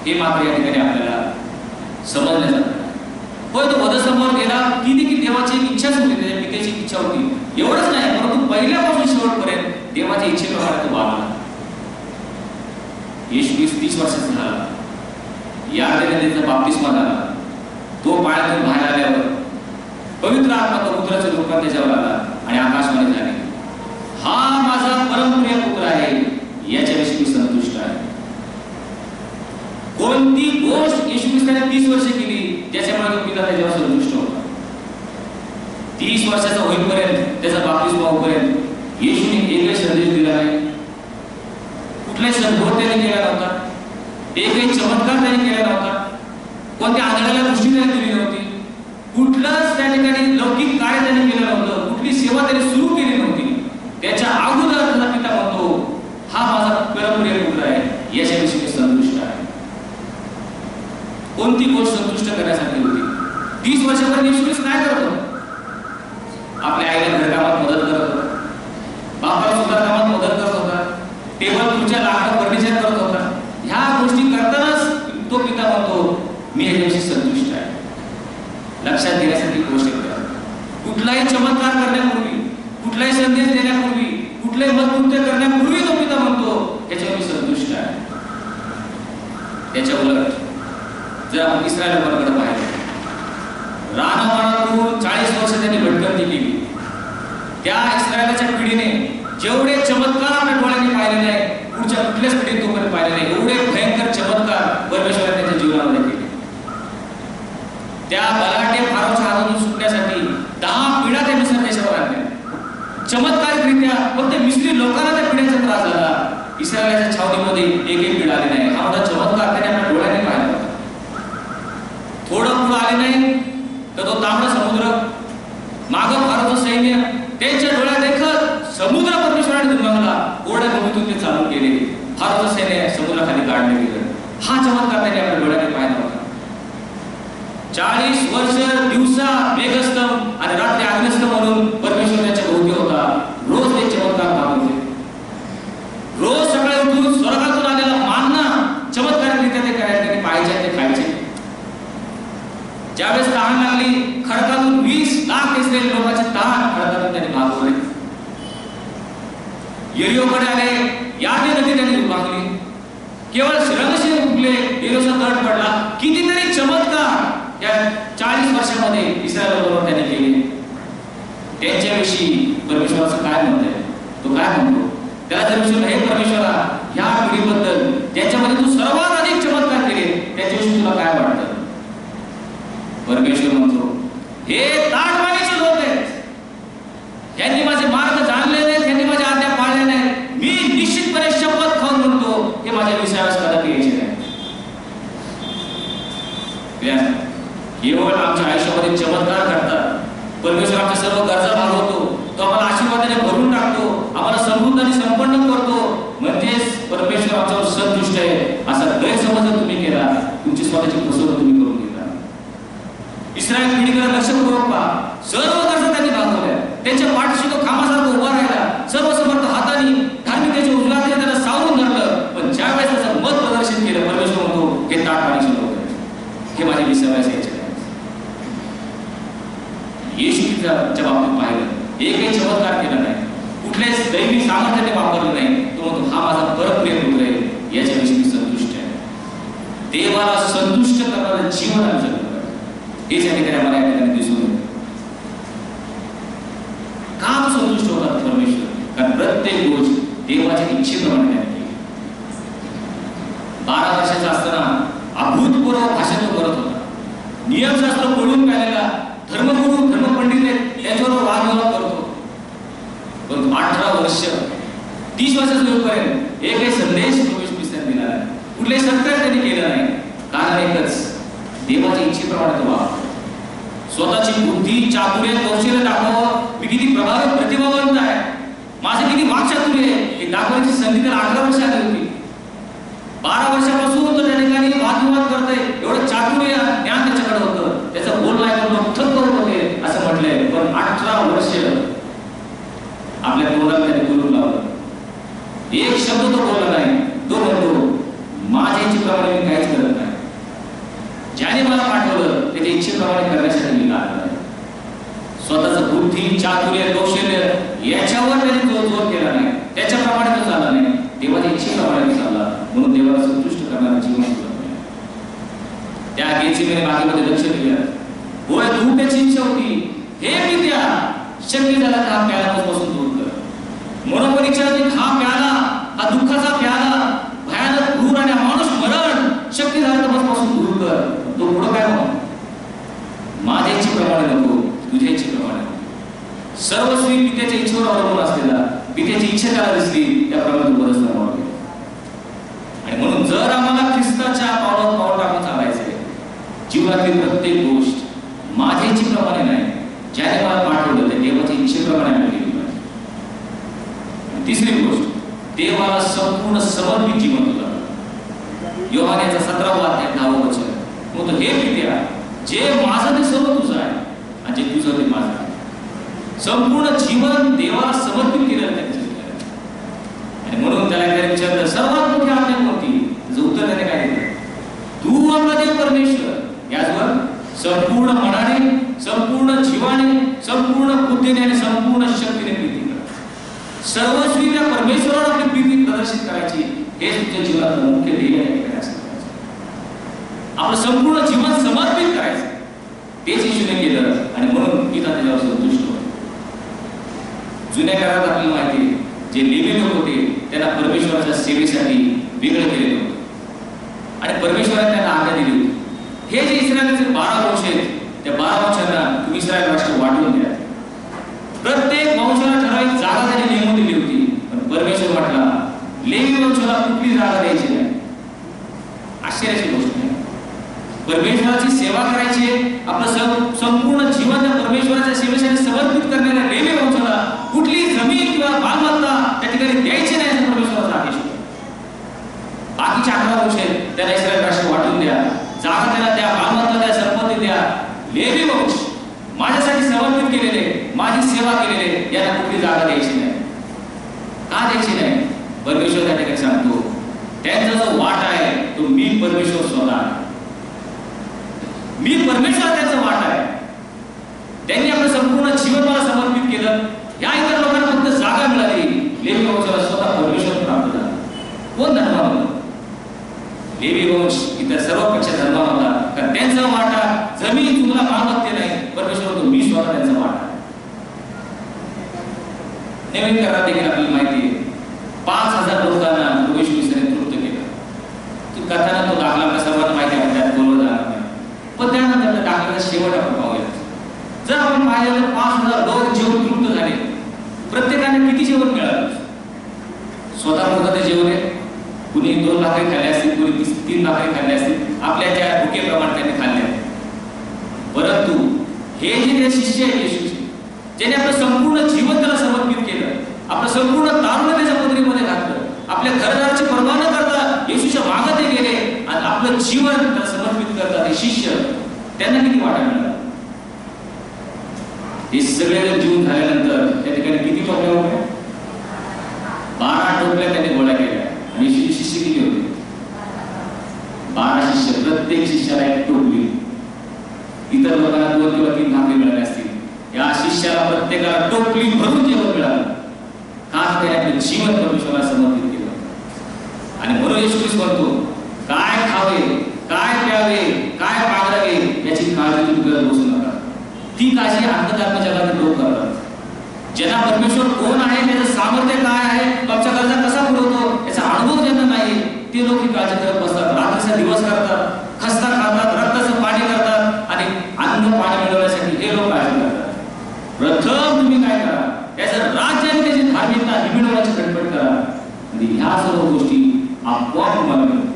हे मात्र या ठिकाणी आपल्याला समजलं जातं. होय, तो वधस्तंभावर गेला, ती देखील देवाची इच्छाच होती, त्याच्या पित्याची इच्छा होती. एवढंच नाही, परंतु पहिल्यापासून शेवटपर्यंत देवाच्या इच्छेप्रमाणे तो वागला. येशू 30 वर्षाचा झाला. या त्याचा बाप्तिस्मा झाला. तो पाण्यातून बाहेर आल्यावर पवित्र आत्मा पुत्राच्या रूपात त्याच्यावर आला आणि आकाशवाणी झाली, हा माझा परमप्रिय पुत्र आहे, याच्याविषयी मी संतुष्ट आहे. कोणती गोष्ट येशू ख्रिस्ताने 30 वर्ष केली ज्याच्यामुळे तो पिता त्याच्यावर संतुष्ट होता. 30 वर्षाचा होईपर्यंत, त्याचा बाप्तिस्मा होईपर्यंत येशूने एकही संदेश दिला नाही, कुठलाही सद्भोग त्याने केला नव्हता, एकही चमत्कार त्याने केला नव्हता, कोणत्या आंधळ्याला गोष्टी त्याने दिली नव्हती, कुठलंच त्या ठिकाणी लौकिक कार्य त्याने केलं नव्हतं, कुठली सेवा त्याने सुरू केली नव्हती. त्याच्या अगोदर त्याचा पिता म्हणतो, हा माझा परमप्रिय पुत्र आहे, याच्याविषयी मी संतुष्ट आहे. कोणती गोष्ट संतुष्ट करण्यासाठी होती? 30 वर्षापर्यंत येशू ख्रिस्त काय करतो? आपल्या आईला घरकामात मदत करत होता, बापाला सुद्धा कामात मदत करत होता, टेबल खुर्च्या लाकडं फर्निचर करत होता. ह्या गोष्टी करतानाच तो पिता म्हणतो, मी ह्याच्याविषयी संतुष्ट आहे. लक्षात घेण्यासाठी गोष्ट करा, कुठलाही चमत्कार करण्यापूर्वी, कुठलाही संदेश देण्यापूर्वी, कुठलाही मतकृत्य करण्यापूर्वी तो पिता म्हणतो, ह्याच्यावर मी संतुष्ट आहे. त्याच्या उलट जर आपण इस्रायल वर्गाकडे पाहिलं, रानमाळातून 40 वर्ष त्यांनी भटकंती केली. त्या इस्रायलाच्या पिढीने जेवढे चमत्कार आपल्या डोळ्यांनी पाहिलेले आहे, पुढच्या कुठल्याच पिढीत तोपर्यंत पाहिले नाही. एवढे भयंकर चमत्कार परमेश्वराने त्यांच्या जीवनामध्ये केले. त्या बलाढ्य फारोच्या हातून सुटण्यासाठी 10 पिढ्या त्या मिस्र देशावर आणल्या. चमत्कारिकरित्या फक्त मिस्री लोकांना त्या पिढ्याचा त्रास झाला. इस्रायलाच्या छावणीमध्ये एकही पिढा आली नाही. हा मोठा चमत्कार त्याने आपल्या डोळ्याने पाहिला होता. थोडं पुढं आले नाही तर तो तांबडा समुद्र, मागं फारोचं सैन्य, त्यांच्या डोळ्यात देखत समुद्र परमेश्वराने दुर्गमला. ओढ्या भूमीतून ते चालू केले. फारोचं सैन्य समुद्राखाली काढले गेलं. हा चमत्कार त्याने आपल्या डोळ्याने पाहिला होता. 40 वर्ष दिवसा मेघस्तंभ आणि रात्री अग्निस्तंभ म्हणून परमेश्वर त्याच्या भोवती होता. रोज ते चमत्कार पाहत होते. रोज सकाळी उठून स्वर्गातून आलेला मानना चमत्कारिकरित्या ते करायचे, पाहायचे, ते खायचे. ज्यावेळेस तहान लागली, खडकातून 20 लाख इस्रायली लोकांचे तहान खडकातून त्यांनी भागवले. यरीहोकडे आले, यार्दे नदी त्यांनी भागली. केवळ रंगशील फुटले, यरीहोचा तट पडला. कितीतरी चमत्कार या 40 वर्षामध्ये इस्रायलबरोबर त्यांनी केले. त्यांच्याविषयी परमेश्वराचं काय मत आहे? तो काय म्हणतो? त्याला जर विचारलं, हे परमेश्वरा, या पिढीबद्दल ज्याच्यामध्ये तू सर्वात अधिक चमत्कार केले, त्याच्याविषयी तुला काय वाटतं? परमेश्वर म्हणतो, हे ताडमानीचे लोक आहेत. यांनी माझे मार्ग जाणले नाहीत, यांनी माझ्या आज्ञा पाळल्या नाहीत. मी निश्चितपणे शपथ खाऊन म्हणतो, हे माझ्या विषयावर कदापि यायचे नाही. केवळ आमच्या आयुष्यामध्ये चमत्कार घडतात. परमेश्वर आमच्या सर्व गरजा भागवतो. तो आम्हाला आशीर्वादाने भरून टाकतो, आम्हाला समृद्ध आणि संपन्न करतो. म्हणजेच परमेश्वर आमच्यावर संतुष्ट आहे असा गैरसमज तुम्ही केला, तुमची स्वतःची फसवणूक तुम्ही करून घेतला. इस्रायल पिढीकडे लक्षपूर्वक पहा. सर्व गरजा त्यांनी भागवल्या. त्यांच्या पाठीशी तो खांबासारखा उभा राहिला. सर्व समर्थ हाताने धार्मिकतेच्या उजव्याने त्यांना सावरून धरलं. पण ज्यावेळेस त्याचं मत प्रदर्शित केलं, परमेश्वर म्हणतो, हे ताटपाणीचे लोक आहेत, हे माझे विसरायचे आहेत. येशूच्या बाबतीत पाहिलं, एकही चमत्कार केला नाही, कुठल्याच दैवी सामर्थ्याने वापरलं नाही. तो म्हणतो, हा माझा परप्रिय पुत्र आहे, याच्याविषयी मी संतुष्ट आहे. देवाला संतुष्ट करणारं जीवन आमचं हेच या ठिकाणी आम्हाला या ठिकाणी दिसून येतं. का तो संतुष्ट होता परमेश्वर? कारण प्रत्येक गोष्ट देवाच्या इच्छेप्रमाणे त्याने केली. 12 वर्षाचा असताना अभूतपूर्व भाषण तो करत होता. नियमशास्त्र पळून काढलेला धर्मगुरू, धर्मपंडित याच्यावर वादविवाद करतो. पण 18 वर्ष 30 वर्षाचा होईपर्यंत एकही संदेश प्रवेश दिला नाही, कुठलेही सत्कार त्यांनी केलं नाही. कारण एकच, देवाच्या इच्छेप्रमाणे तो वागतो. स्वतःची बुद्धी, चातुर्य, कौशल्य दाखवावं, मी किती प्रभावी प्रतिभावंत आहे, माझे किती वाक्चातुर्य आहे, हे दाखवण्याची संधी त्याला 18 वर्ष आली होती. 12 वर्षापासून तो त्या ठिकाणी वादविवाद करतोय. एवढं चातुर्य ज्ञान त्याच्याकडे होतं. त्याचं बोलणं ऐकून लोक थक्क होत होते असं म्हटलंय. पण 18 वर्ष आपल्या तोंडाला त्याने बोलून लावलं. एक शब्द तो बोलला नाही. तो म्हणतो, माझ्या इच्छेप्रमाणे मी काहीच करत नाही. ज्याने मला पाठवलं त्याच्या इच्छेप्रमाणे करण्यासाठी मी आलो आहे. स्वतःचं बुद्धी, चातुर्य, कौशल्य याच्यावर त्याने जोर केला नाही, त्याच्याप्रमाणे तो चालला नाही, देवाच्या इच्छेप्रमाणे चालला. म्हणून देवाला संतुष्ट करणारा जीवन सुद्धा त्या गेचेमेने बागेमध्ये लक्ष दिलं. होय, तू त्याची इच्छा होती, हे पित्या, शक्य झाला तर हा प्याला पासून दूर कर. म्हणून इच्छा होती, हा प्याला, हा दुःखाचा प्याला, भयानक क्रूर आणि माणूस मरण शक्य झालं तर पासून दूर कर. तो पुढं काय म्हणतो, माझ्या इच्छेप्रमाणे नको, तुझ्या इच्छेप्रमाणे. सर्वस्वी पित्याच्या इच्छेवर अवलंबून असलेला, पित्याची इच्छा त्याला दिसली त्याप्रमाणे तो बरसला मावळे. आणि म्हणून जर आम्हाला ख्रिस्ताच्या पावलावर पाऊल टाकून चालायचंय, जीवनातील प्रत्येक गोष्ट माझ्या इच्छेप्रमाणे नाही, ज्याने मला पाठवलं त्या देवाच्या इच्छेप्रमाणे आम्ही केली पाहिजे. तिसरी गोष्ट, देवाला संपूर्ण समर्पित जीवन तुला. योहान याचा 17वा अध्याय 10वे वचन म्हणतो, हे पित्या, जे माझं ते सर्व तुझं आहे आणि जे तुझं ते माझं आहे. संपूर्ण जीवन देवाला समर्पित केलेलं त्यांचं. आणि म्हणून त्याला काय विचारलं, सर्वात मोठी आज्ञा कोणती? जो उत्तर त्याने काय दिलं, तू आपला देव परमेश्वर याचवर संपूर्ण मनाने, संपूर्ण जीवाने, संपूर्ण बुद्धीने आणि संपूर्ण शक्तीने प्रीती कर. सर्वस्वी त्या परमेश्वरावर आपली प्रीती प्रदर्शित करायची, हे तुमच्या जीवनाचं मुख्य ध्येय आहे. आपलं संपूर्ण जीवन समर्पित करायचं, तेच येशूने केलं. आणि म्हणून पिता त्याच्यावर संतुष्ट होतो. जुन्या काळात आपल्याला माहिती, जे लेवी लोक होते त्यांना परमेश्वराच्या सेवेसाठी वेगळं केलेलं होतं आणि परमेश्वराने त्यांना आज्ञा दिली होती. हे जे इस्रायलचे 12 वंश आहेत, त्या 12 वंशांना तुम्ही इस्रायल राष्ट्र वाटून द्या. प्रत्येक वंशाला ठराविक जागा त्यांनी नेमून दिली होती. पण परमेश्वर म्हटला लेवी वंशाला कुठली जागा द्यायची नाही. आश्चर्याची गोष्ट आहे. परमेश्वराची सेवा करायची, आपलं संपूर्ण जीवन त्या परमेश्वराच्या सेवेसाठी समर्पित करणाऱ्या लेवी वंशाला कुठली जमीन किंवा मालमत्ता त्या ठिकाणी द्यायची नाही असं परमेश्वराचा आदेश होता. बाकीचे 11 वंश आहेत त्यांना इस्रायल राष्ट्र वाटून द्या, जागा त्यांना द्या, मालमत्ता द्या, संपत्ती द्या. लेवी वंश माझ्यासाठी समर्पित केलेले, माझी सेवा केलेले, यांना कुठली जागा द्यायची नाही. का द्यायची नाही? परमेश्वर त्या ठिकाणी सांगतो त्यांचा जो वाटा आहे तो मी परमेश्वर स्वतः आहे. मी परमेश्वर त्यांचा वाटा आहे. त्यांनी आपलं संपूर्ण जीवन मला समर्पित केलं. या इतर लोकांना फक्त जागा मिळाली, लेवी वंशाला स्वतः परमेश्वर प्राप्त झाला. कोण धर्म होता? लेवी वंश इतर सर्वपेक्षा धर्म होता, कारण त्यांचा वाटा जमीन तुम्हाला मालमत्ते नाही, परमेश्वर तो मी स्वतः त्यांचा वाटा आहे. नवीन करारात देखील आपल्याला माहिती आहे 5,000 लोकांना प्रभू येशूने तृप्त केलं. कथाना तो दाखला आपल्या सर्वांना माहिती आहे, त्यात बोलवलं जाणार नाही. पण त्यानंतर त्या दाखल्याचा शेवट आपण पाहूया. जर आपण पाहिलं तर 5,000 लोक जेवण तृप्त झाले. प्रत्येकाने किती जेवण मिळालं? स्वतः ते जेवले. कुणी 2 भाकरी खाल्ले असतील, कुणी 3 भाकरी खाल्ले असतील, आपल्या त्या भुकेप्रमाणे त्यांनी खाल्ले. परंतु हे जे ते शिष्य आहेत येशूचे, ज्याने आपलं संपूर्ण जीवन त्याला समर्पित केलं, आपलं संपूर्ण तारुण्य त्याच्या पदरीमध्ये घातलं, आपल्या घरदाराची पर्वा न करता येशूच्या मागे ते गेले आणि आपलं जीवन त्याला समर्पित करतात हे शिष्य, त्यांना किती वाटा मिळाला? हे सगळे जीवन झाल्यानंतर त्या ठिकाणी किती टोपल्या होत्या? 12 टोपल्या त्यांनी गोळा केल्या. आणि शिष्य किती होते? 12 शिष्य. प्रत्येक शिष्याला एक टोपली. इतर लोकांना 2 किंवा 3 भाकरी मिळाल्या असतील. या शिष्याला प्रत्येकाला टोपली भरून जेवण मिळालं. का? त्याने आपले जीवन परमेश्वराला समर्पित केलं. आणि म्हणून येशू ख्रिस्त म्हणतो काय खावे, काय प्यावे, काय पाळावे याची काळजी तुम्ही करत बसू नका. ती काळजी अंधकार्म जगातील लोक करतात. ज्यांना परमेश्वर कोण आहे, त्याचं सामर्थ्य काय आहे, तुमच्या गरजा कसा पुरवतो याचा अनुभव ज्यांना नाही, ते लोक ही काळजी करत बसतात. रात्रीचा दिवस करतात, खस्ता खातात, रक्ताचं पाणी करतात आणि अन्न पाणी मिळवण्यासाठी हे लोक काळजी करतात. प्रथम तुम्ही काय करा, त्याचं राज्य आणि त्याची धार्मिकता ही मिळवण्याची खटपट करा आणि ह्या सर्व गोष्टी आपोआप तुम्हाला मिळतील.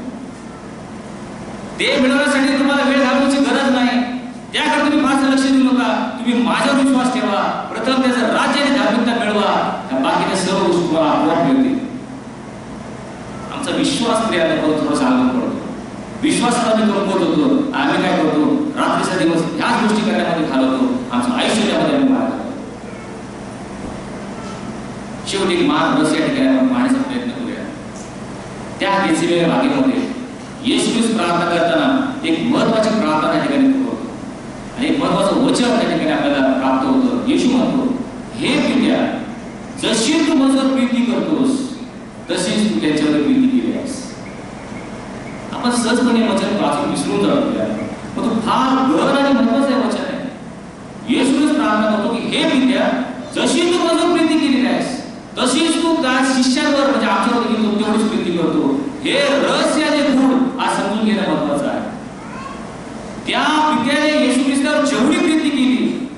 ते मिळवण्यासाठी तुम्हाला वेळ घालवण्याची गरज नाही. त्याकडे तुम्ही फारसं लक्ष देऊ नका. तुम्ही माझ्यावर विश्वास ठेवा. प्रथम त्याचं राज्य आणि धार्मिकता मिळवा, बाकीच्या सर्व गोष्टी तुम्हाला आपोआप मिळतील. आमचा विश्वास क्रियाला थोडासा अवलंब पडतो. विश्वासाला आम्ही कमवत होतो. आम्ही काय करतो? रात्रीचा दिवस ह्याच गोष्टी करण्यामध्ये घालवतो. आमचं आयुष्य त्यामध्ये आम्ही मारतो. शेवटी मान रस या ठिकाणी आपण पाहण्याचा प्रयत्न करूया. त्या गेत्सेमने बागेमध्ये येशू ख्रिस्त प्रार्थना करताना एक महत्वाची प्रार्थना त्या ठिकाणी करतो आणि एक महत्वाचं वचन त्या ठिकाणी आपल्याला प्राप्त होतं. येशू म्हणतो, हे पित्या, जशी तू माझ्यावर प्रीती करतोस तशीच तू त्यांच्यावर प्रीती केली आहेस. आपण सहजपणे वचन वाचून विसरून जातो, पण तो फार गहन आणि महत्वाचं वचन आहे. येशू ख्रिस्त प्रार्थना करतो की हे पित्या, जशी तू माझ्यावर प्रीती केली आहेस तशीच तू त्या शिष्यांवर म्हणजे आमच्यावर देखील तेवढीच प्रीती करतो. हे रहस्य आणि गुण आज समजून घेणं महत्वाचं आहे. त्या पित्याने येशू ख्रिस्तावर जेवढी प्रीती केली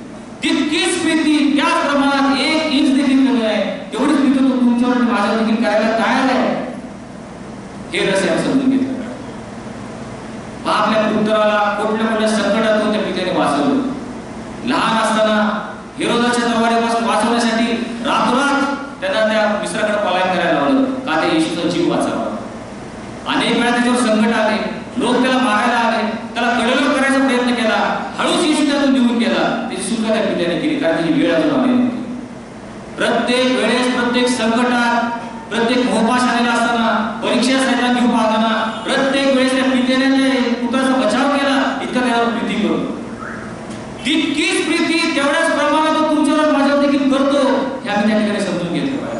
तितकीच प्रीती त्याच प्रमाणात 1 इंच देखील कमी आहे. तेवढीच प्रीती तो तुमच्यावर आणि माझ्यावर देखील करायला तयार आहे. हे रहस्य आपण समजून घेतलं. आपल्या पुत्राला कुठल्या संकटातून त्या पित्याने वाचवलं. लहान असताना हेरोदाच्या दरबारापासून वाचवण्यासाठी रातोरात त्यांना त्या मिस्राकडे पलायन करायला लावलं का ते येशूचा जीव वाचावा. अनेक वेळा त्याच्यावर संकट आले, लोक त्याला मारायला आले, त्याला कडेलोट करायचा प्रयत्न केला. हळूच येशू त्यातून निघून गेला. त्याची सुटका त्या पित्याने केली, कारण त्याची वेळ अजून आली नव्हती. प्रत्येक वेळेस, प्रत्येक संकटात, प्रत्येक मोहपाश आलेला असताना, परीक्षा साईडला घेऊन पाहताना प्रत्येक वेळेस त्या पित्याने पुत्राचा बचाव केला. इतका त्यावर प्रीती करतो. तितकीच प्रीती तेवढ्याच प्रमाणात तो तुमच्यावर माझ्यावर देखील करतो. हे आम्ही त्या ठिकाणी समजून घेतलं पाहिजे.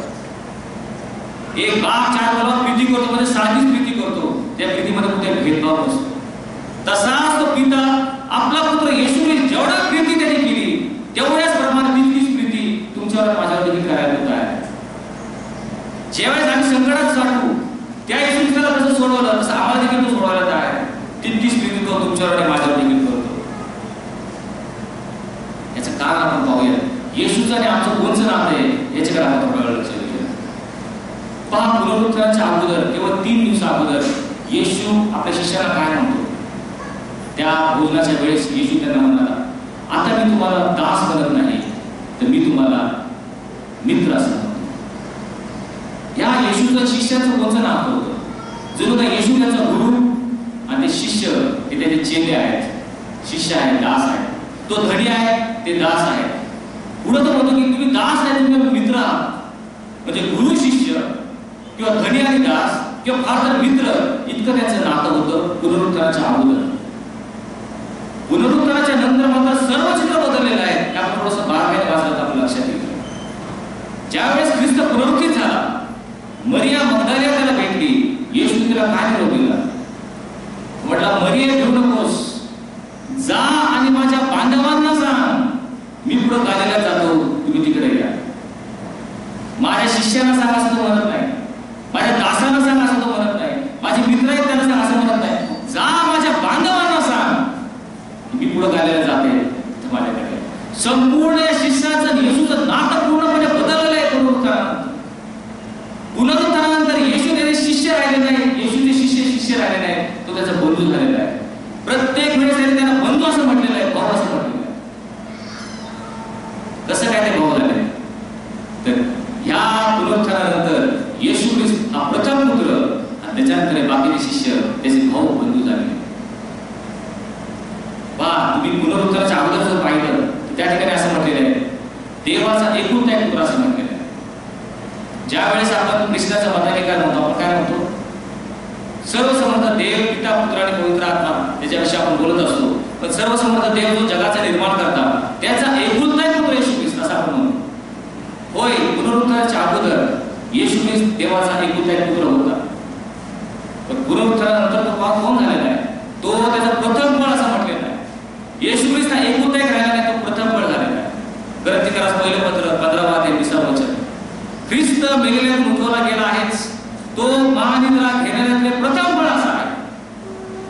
एक बाप 4 मुलांवर प्रीती करतो म्हणजे सारखीच प्रीती करतो. त्या प्रीतीमध्ये कुठे भेदभाव नसतो. तसाच तो पिता आपला पुत्र येशूने जेवढा प्रीती त्याने केली तेवढ्याच प्रमाणात तितकीच प्रीती तुमच्यावर माझ्यावर देखील करायला होत आहे. ज्यावेळेस आम्ही संकटात सोडवलं तसं आम्हाला देखील तो सोडवायला तयार आहे. तितकीच प्रीती तो तुमच्यावर आणि माझ्यावर देखील करतो. याचं कारण आपण पाहूया. येशूचं आणि आमचं कोणचं नातं आहे याच्याकडे आपण थोडं लक्ष देऊया. पहा, पुनरुत्थानाच्या अगोदर केवळ 3 दिवसा अगोदर येशू आपल्या शिष्याला काय म्हणतो? त्या भोजनाच्या वेळेस येशू त्यांना म्हणाला, आता मी तुम्हाला दास बनत नाही, तर मी तुम्हाला मित्र असं म्हणतो. या येशूचं शिष्याचं कोणतं नातं होतं? जणू काय येशू त्यांचा गुरु आणि ते शिष्य हे त्याचे चेले आहेत, शिष्य आहेत, दास आहेत. तो धनी आहे, ते दास आहे. पुढे तो म्हणतो की तुम्ही दास आहे, तुम्ही मित्र आहात. म्हणजे गुरु शिष्य किंवा धनी आणि दास किंवा फार तर मित्र इतकं त्यांचं नातं होतं पुनरुत्थानाच्या अगोदर. पुनरुत्थानाच्या नंतर मात्र सर्व चित्र बदललेलं आहे. आपण थोडंसं बारकाईने वाचलं तर आपल्या लक्षात येईल. ज्यावेळेस ख्रिस्त पुनरुत्थित झाला, मरिया मगदलिनी त्याला भेटली. येशू तिला काय निरोप दिला? म्हटला, मरिया घेऊ नकोस, जा आणि माझ्या बांधवांना सांग मी पुढे गालीला जातो, तुम्ही तिकडे या. माझ्या शिष्यांना सांग असं तो म्हणत नाही, माझ्या दासांना सांग असं तो म्हणत नाही, माझे मित्र आहेत त्यांना सांग असं म्हणत नाही. जा माझ्या बांधवांना सांग मी पुढे गालीला जाते माझ्याकडे. संपूर्ण या शिष्याचं येशूचं नातं पूर्णपणे बदललेलं आहे. पुनरुत्थानानंतर येशू त्याचे शिष्य राहिले नाही, येशूचे शिष्य राहिले नाही, तो त्याचा बंधू झालेला आहे. प्रत्येक वेळेस त्यांना बंधू असं म्हटलेलं आहे, भाऊ असं म्हटलेलं आहे. कसं काय ते भाऊ झाले? तर ह्या पुनरुत्थानानंतर येशू ख्रिस्त हा प्रथम पुत्र आणि त्याच्यानंतर बाकीचे शिष्य त्याचे भाऊ बंधू झाले. पहा, तुम्ही पुनरुत्थानाच्या अगोदर जर पाहिलं तर त्या ठिकाणी असं म्हटलेलं आहे, देवाचा एकुलता एक पुत्र असं म्हटलेलं आहे. ज्या वेळेस आपण ख्रिस्ताचा मताधिकार म्हणतो, आपण काय म्हणतो? सर्वसमर्थ देव, पिता, पुत्र आणि पवित्र आत्मा, त्याच्याविषयी आपण बोलत असतो. पण सर्वसमर्थ देव जो जगाचा निर्माण करता, त्याचा एकुलता एक पुत्र येशू ख्रिस्त असं आपण म्हणतो. होय, पुनरुत्थानाच्या अगोदर येशू ख्रिस्त देवाचा एकुलता एक पुत्र होता. पण पुनरुत्थानानंतर तो कोण झालेला आहे? तो त्याचा प्रथम फळ असं म्हटलेलं आहे. येशू ख्रिस्त हा एकुलता एक राहिला नाही, तो प्रथम फळ झालेला आहे. गलातियरास पहिलं पत्र 15 ते 20 वचन. ख्रिस्त मेलेल्यातून उठवला गेला आहेच, तो महानिद्रा घेणाऱ्यातले प्रथम फळ असा आहे.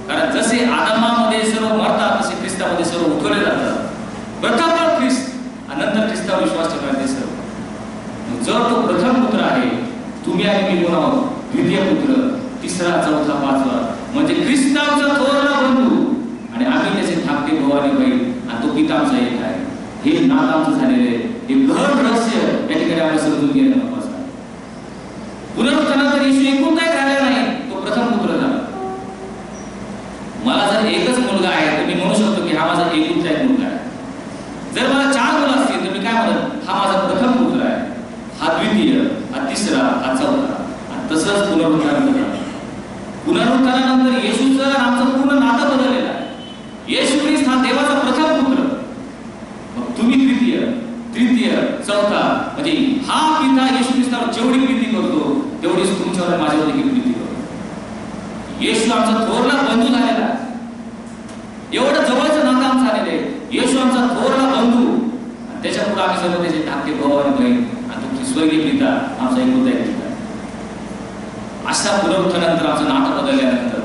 कारण जसे आदमामध्ये सर्व मरतात, तसे ख्रिस्तामध्ये सर्व उठवले जातात. प्रथम फळ ख्रिस्त आणि नंतर ख्रिस्तावर विश्वास ठेवणारे सर्व. जर तो प्रथम पुत्र आहे, तुम्ही आणि मी कोण आहोत? द्वितीय पुत्र, तिसरा, चौथा, पाचवा, म्हणजे ख्रिस्ताचा थोरला बंधू आणि आम्ही त्याचे धाकटे भाऊ आणि बहीण आणि तो पिता आमचा एक आहे. हे नातं आमचं झालेले, हे गहन रहस्य या ठिकाणी आपल्याला समजून घेणं महत्त्वाचं आहे. पुनरुत्थानानंतर येशू एकुलता एक राहिला नाही, तो प्रथम पुत्र झाला. मला जर एकच मुलगा आहे तर मी म्हणू शकतो की हा माझा एकुलता एक मुलगा आहे. जर मला 4 मुलं असतील तर मी काय म्हणत? हा माझा प्रथम पुत्र आहे, हा द्वितीय, हा तिसरा, हा चौथा. आणि तसंच पुनरुत्थानानंतर येशूचं आमचं पूर्ण नातं बदललेलं आहे. येशू ख्रिस्त हा देवाचा प्रथम पुत्र, मग तुम्ही द्वितीय, तृतीय, चौथा. म्हणजे हा पिता येशू ख्रिस्तावर जेवढी प्रीती करतो तेवढीच तुमच्यावर माझ्यावर देखील प्रीती करतो. येशू आमचा थोरला बंधू झालेला आहे. एवढं जवळचं नातं आमचं झालेलं आहे. येशू आमचा थोरला बंधू आणि त्याच्यापुढे आम्ही सर्व त्याचे धाकटे भाऊ आणि बहीण आणि तुमची स्वर्गीय पिता आमचा एकुलता एक पिता. अशा पुनरुत्थानानंतर आमचं नातं बदलल्यानंतर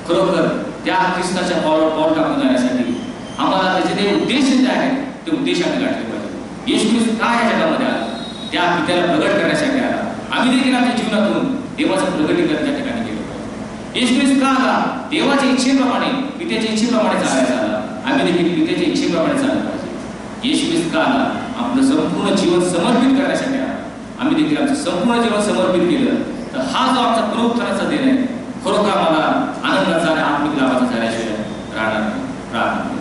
खरोखर त्या ख्रिस्ताच्या पाऊल टाकून जाण्यासाठी आम्हाला त्याचे जे उद्देश जे आहेत ते उद्देश आम्ही गाठले पाहिजे. येशू ख्रिस्त का या जगामध्ये आला? त्या पित्याला प्रगट करण्यासाठी आला. आम्ही देखील आपल्या जीवनातून देवाचं प्रगटीकरण त्या ठिकाणी केलं पाहिजे. येशू ख्रिस्त का आला? देवाच्या इच्छेप्रमाणे, पित्याच्या इच्छेप्रमाणे चालायचा आला. आम्ही देखील पित्याच्या इच्छेप्रमाणे चाललं पाहिजे. येशू ख्रिस्त का आला? आपलं संपूर्ण जीवन समर्पित करण्यासाठी आला. आम्ही देखील आमचं संपूर्ण जीवन समर्पित केलं तर हा जो आमचा पुनरुत्थानाचा दिन आहे, खरोखर आम्हाला आनंदाचा आणि आत्मिक लाभाचा झाल्याशिवाय राहणार नाही. प्रार्थना.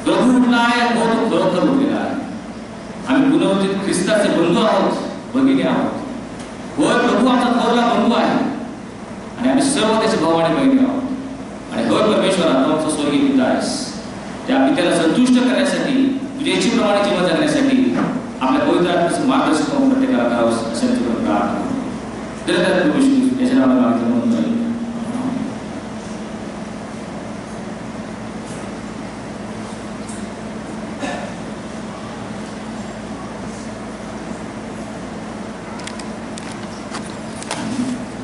प्रभू उठला आहे, हो तो खरोखर उठलेला आहे. आम्ही पुनरुत्थित ख्रिस्ताचे बंधू आहोत, भगिनी आहोत. होय, प्रभू आमचा थोरला बंधू आहे आणि आम्ही सर्व त्याचे भाऊ आणि बहिणी आहोत. आणि होय परमेश्वरा, तू आमचा स्वर्गीय पिता आहेस. त्या पित्याला संतुष्ट करण्यासाठी, तुझ्या इच्छेप्रमाणे जीवन जगण्यासाठी आपल्या पवित्र आत्म्याचं मार्गदर्शन प्रत्येकाला करावं असं प्रार्थना. त्याच्या नावाने मागितलं म्हणून